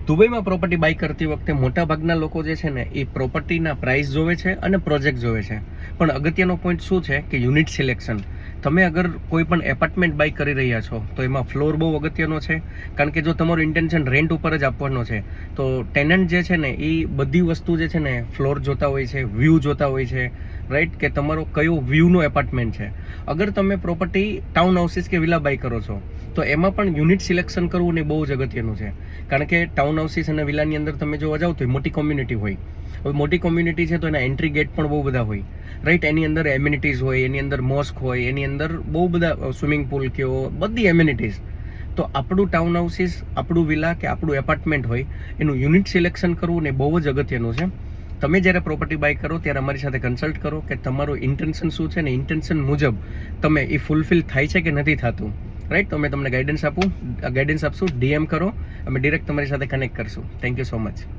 દુબઈમાં property by કરતી વખતે મોટાભાગના લોકો જે છે ને એ પ્રોપર્ટીના પ્રાઇસ જોવે છે અને પ્રોજેક્ટ જોવે છે, પણ અગત્યનો પોઈન્ટ શું છે કે યુનિટ સિલેક્શન. તમે અગર કોઈ પણ એપાર્ટમેન્ટ બાય કરી રહ્યા છો તો એમાં ફ્લોર બહુ અગત્યનો છે, કારણ કે જો તમારું ઇન્ટેન્શન રેન્ટ ઉપર જ આપવાનો છે તો ટેનન્ટ જે છે ને એ બધી વસ્તુ જે છે ને ફ્લોર જોતા હોય છે, વ્યૂ જોતા હોય છે, રાઈટ, કે તમારો કયો વ્યૂનો એપાર્ટમેન્ટ છે. અગર તમે પ્રોપર્ટી ટાઉન હાઉસીસ કે વિલા બાય કરો છો તો એમાં પણ યુનિટ સિલેક્શન કરવું ને બહુ જ અગત્યનું છે, કારણ કે ટાઉન હાઉસીસ અને વિલાની અંદર તમે જોવા જાવ તો મોટી કોમ્યુનિટી હોય. હવે મોટી કોમ્યુનિટી છે તો એના એન્ટ્રી ગેટ પણ બહુ બધા હોય, રાઈટ. એની અંદર એમ્યુનિટીઝ હોય, એની અંદર મોસ્ક હોય, એની અંદર બહુ બધા સ્વિમિંગ પુલ કયો બધી એમ્યુનિટીઝ. તો આપણું ટાઉન હાઉસીસ, આપણું વિલા કે આપણું એપાર્ટમેન્ટ હોય એનું યુનિટ સિલેક્શન કરવું ને બહુ જ અગત્યનું છે. તમે જ્યારે પ્રોપર્ટી બાય કરો ત્યારે અમારી સાથે કન્સલ્ટ કરો કે તમારું ઇન્ટેન્શન શું છે ને ઇન્ટેન્શન મુજબ તમે એ ફૂલફિલ થાય છે કે નથી થતું, રાઈટ. તો અમે તમને ગાઈડન્સ આપશું, DM કરો, અમે ડિરેક્ટ તમારી સાથે કનેક્ટ કરશું. Thank you so much.